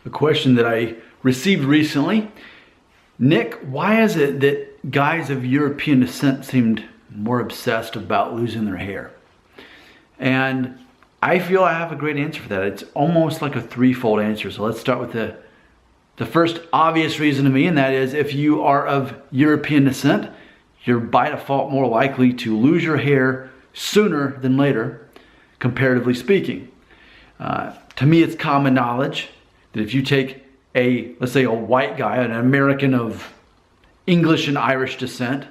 a question that I received recently. Nick, why is it that guys of European descent seemed more obsessed about losing their hair? And I feel I have a great answer for that. It's almost like a threefold answer. So let's start with the first obvious reason to me, and that is if you are of European descent, you're by default more likely to lose your hair sooner than later, comparatively speaking. To me, it's common knowledge that if you take let's say a white guy, an American of English and Irish descent,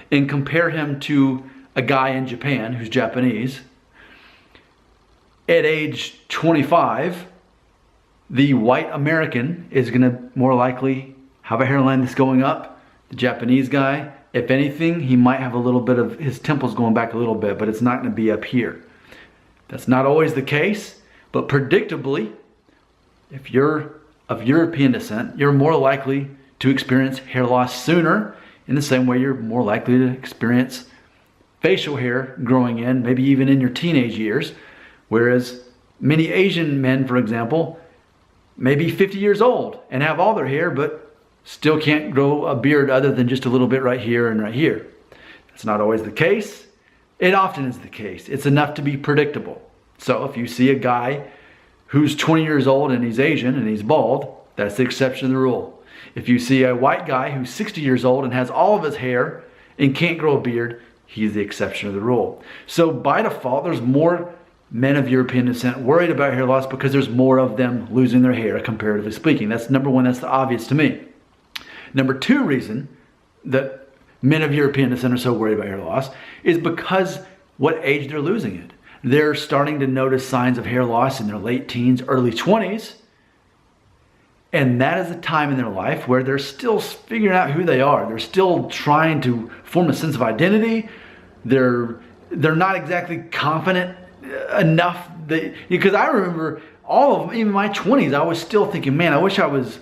and compare him to a guy in Japan who's Japanese, at age 25, the white American is going to more likely have a hairline that's going up. The Japanese guy, if anything, he might have a little bit of his temples going back a little bit, but it's not going to be up here. That's not always the case, but predictably, if you're of European descent, you're more likely to experience hair loss sooner, in the same way you're more likely to experience facial hair growing in, maybe even in your teenage years. Whereas many Asian men, for example, may be 50 years old and have all their hair, but still can't grow a beard other than just a little bit right here and right here. That's not always the case. It often is the case. It's enough to be predictable. So if you see a guy who's 20 years old and he's Asian and he's bald, that's the exception to the rule. If you see a white guy who's 60 years old and has all of his hair and can't grow a beard, he's the exception to the rule. So by default, there's more men of European descent worried about hair loss because there's more of them losing their hair, comparatively speaking. That's number one. That's the obvious to me. Number two reason that men of European descent are so worried about hair loss is because what age they're losing it. They're starting to notice signs of hair loss in their late teens, early 20s. And that is a time in their life where they're still figuring out who they are. They're still trying to form a sense of identity. They're not exactly confident enough because I remember all of them, even my 20s, I was still thinking, man, I wish I was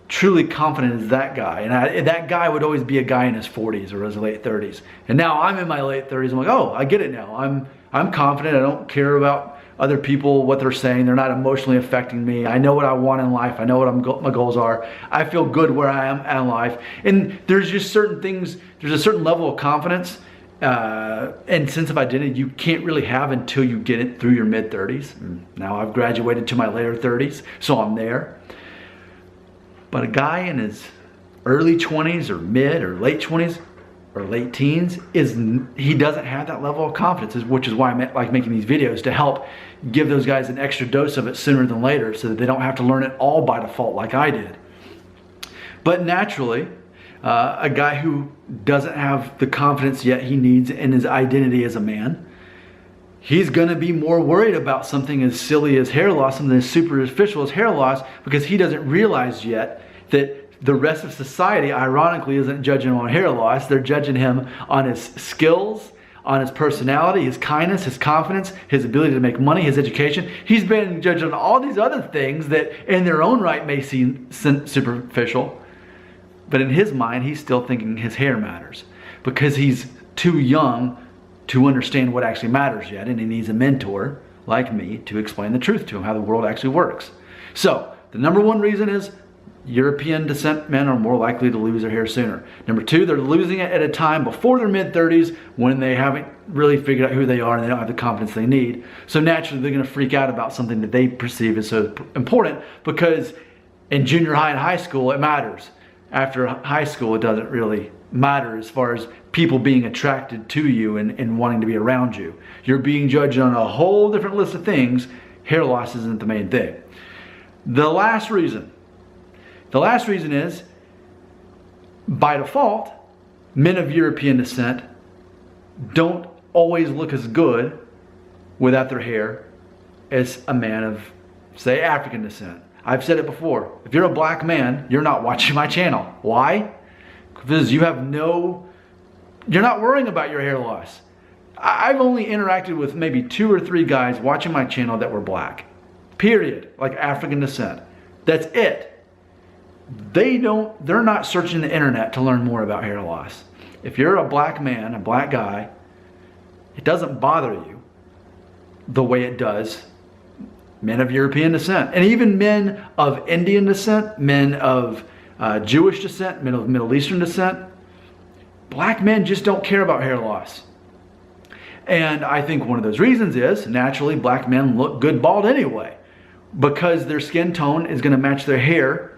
truly confident as that guy. And that guy would always be a guy in his 40s or his late 30s. And now I'm in my late 30s. I'm like, oh, I get it now. I'm confident. I don't care about other people, what they're saying. They're not emotionally affecting me. I know what I want in life. I know what my goals are. I feel good where I am in life. And there's just certain things, there's a certain level of confidence and sense of identity you can't really have until you get it through your mid-30s. Now I've graduated to my later 30s, so I'm there. But a guy in his early 20s or mid or late 20s or late teens, he doesn't have that level of confidence, which is why I like making these videos, to help give those guys an extra dose of it sooner than later so that they don't have to learn it all by default like I did. But naturally, a guy who doesn't have the confidence yet he needs in his identity as a man, he's going to be more worried about something as silly as hair loss, something as superficial as hair loss, because he doesn't realize yet that the rest of society, ironically, isn't judging him on hair loss. They're judging him on his skills, on his personality, his kindness, his confidence, his ability to make money, his education. He's been judged on all these other things that in their own right may seem superficial. But in his mind, he's still thinking his hair matters because he's too young to understand what actually matters yet. And he needs a mentor like me to explain the truth to him, how the world actually works. So the number one reason is European descent men are more likely to lose their hair sooner. Number two, they're losing it at a time before their mid-30s when they haven't really figured out who they are and they don't have the confidence they need. So naturally, they're going to freak out about something that they perceive as so important because in junior high and high school, it matters. After high school, it doesn't really matter as far as people being attracted to you and wanting to be around you. You're being judged on a whole different list of things. Hair loss isn't the main thing. The last reason is, by default, men of European descent don't always look as good without their hair as a man of, say, African descent. I've said it before. If you're a black man, you're not watching my channel. Why? Because you're not worrying about your hair loss. I've only interacted with maybe 2 or 3 guys watching my channel that were black. Period. Like African descent. That's it. They're not searching the internet to learn more about hair loss. If you're a black man, a black guy, it doesn't bother you the way it does men of European descent, and even men of Indian descent, men of Jewish descent, men of Middle Eastern descent. Black men just don't care about hair loss. And I think one of those reasons is, naturally, black men look good bald anyway, because their skin tone is going to match their hair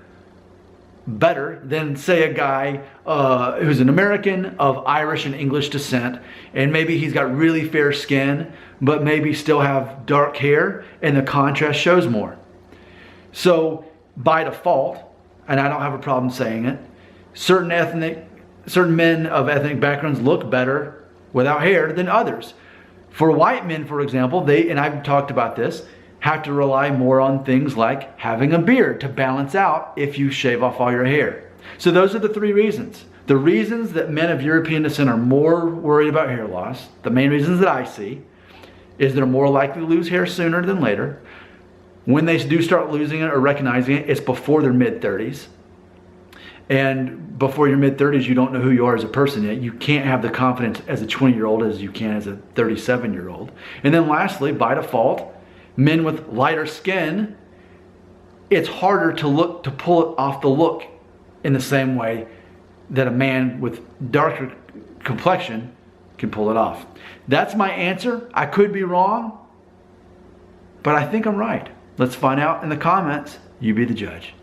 better than, say, a guy who's an American of Irish and English descent, and maybe he's got really fair skin, but maybe still have dark hair, and the contrast shows more. So by default, and I don't have a problem saying it, certain men of ethnic backgrounds look better without hair than others. For white men, for example, and I've talked about this, have to rely more on things like having a beard to balance out if you shave off all your hair. So those are the three reasons. The reasons that men of European descent are more worried about hair loss, the main reasons that I see, is they're more likely to lose hair sooner than later. When they do start losing it or recognizing it, it's before their mid-30s. And before your mid-30s, you don't know who you are as a person yet. You can't have the confidence as a 20-year-old as you can as a 37-year-old. And then lastly, by default, men with lighter skin, it's harder to pull it off the look in the same way that a man with darker complexion can pull it off. That's my answer. I could be wrong, but I think I'm right. Let's find out in the comments. You be the judge.